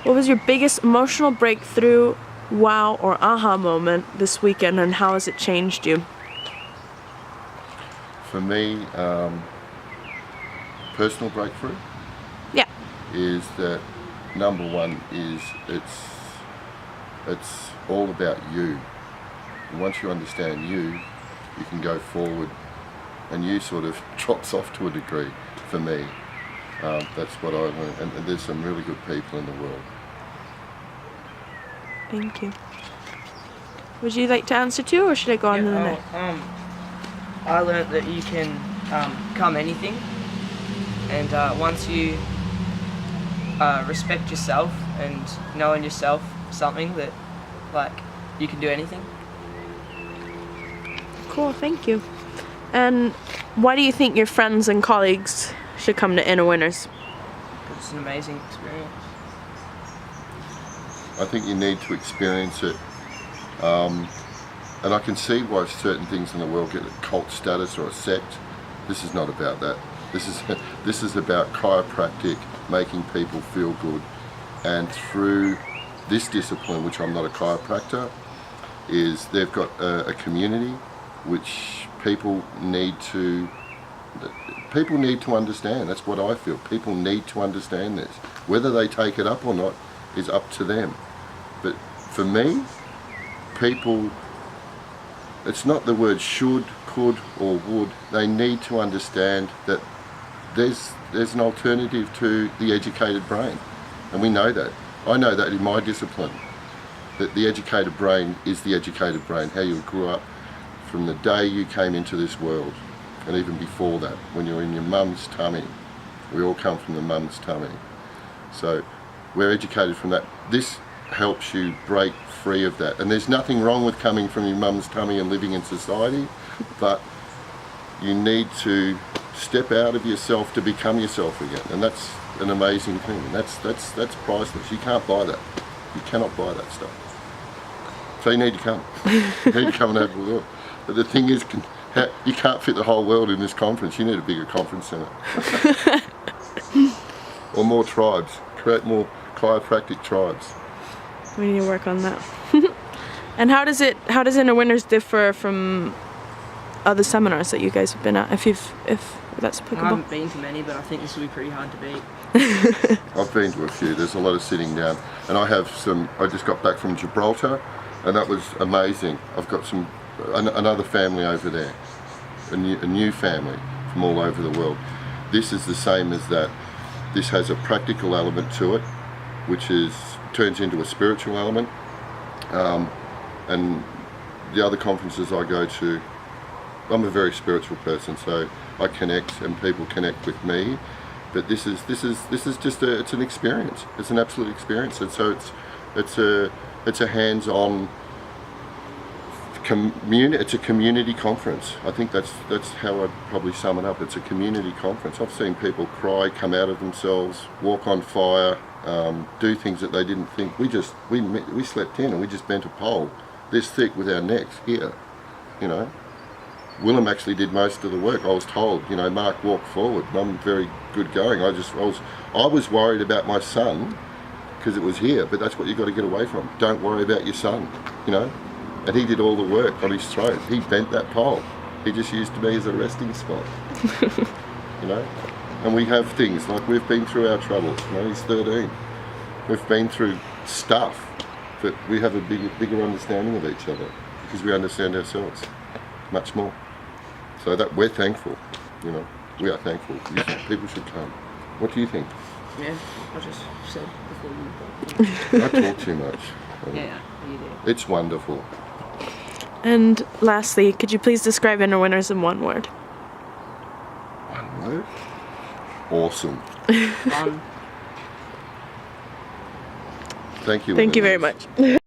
What was your biggest emotional breakthrough, wow, or aha moment this weekend, and how has it changed you? For me, personal breakthrough Yeah. is that number one is it's all about you. And once you understand you can go forward, and you sort of drops off to a degree for me. That's what I learned, and there's some really good people in the world. Thank you. Would you like to answer too, or should I go on to the next? I learned that you can become anything, and once you respect yourself and know in yourself something that, like, you can do anything. Cool, thank you. And why do you think your friends and colleagues should come to Inner Winners? It's an amazing experience. I think you need to experience it. And I can see why certain things in the world get a cult status or a sect. This is not about that. This is about chiropractic, making people feel good. And through this discipline, which I'm not a chiropractor, is they've got a community which people need to understand. That's what I feel. People need to understand this. Whether they take it up or not is up to them. But for me, people, it's not the word should, could or would. They need to understand that there's an alternative to the educated brain. And we know that. I know that in my discipline, that the educated brain is the educated brain, how you grew up from the day you came into this world, and even before that, when you were in your mum's tummy. We all come from the mum's tummy. So we're educated from that. This helps you break free of that. And there's nothing wrong with coming from your mum's tummy and living in society, but you need to step out of yourself to become yourself again. And that's an amazing thing. And that's priceless. You can't buy that. You cannot buy that stuff. So you need to come. You need to come and have a look. But the thing is, you can't fit the whole world in this conference. You need a bigger conference centre. Or more tribes. Create more chiropractic tribes. We need to work on that. And how does Inner Winners differ from other seminars that you guys have been at, if that's applicable? I haven't been to many, but I think this will be pretty hard to beat. I've been to a few. There's a lot of sitting down, and I just got back from Gibraltar, and that was amazing. I've got another family over there, a new family from all over the world. This is the same as that. This has a practical element to it, which turns into a spiritual element. And the other conferences I go to, I'm a very spiritual person, so I connect and people connect with me. But this is just it's an experience. It's an absolute experience, and so it's a hands-on community. It's a community conference. I think that's how I'd probably sum it up. It's a community conference. I've seen people cry, come out of themselves, walk on fire, do things that they didn't think. We slept in and we just bent a pole this thick with our necks here, you know. Wilem actually did most of the work. I was told, you know, Mark, walk forward. And I'm very good going. I was worried about my son because it was here, but that's what you've got to get away from. Don't worry about your son, you know. And he did all the work on his throat. He bent that pole. He just used me as a resting spot, you know. And we have things like we've been through our troubles. You know, he's 13. We've been through stuff, but we have a bigger understanding of each other because we understand ourselves much more. So that we're thankful, you know. We are thankful. People should come. What do you think? Yeah, I just said before you. I talk too much. Yeah, you do. It's wonderful. And lastly, could you please describe Inner Winners in one word? One word? Awesome. Fun. Thank you. Thank you very much.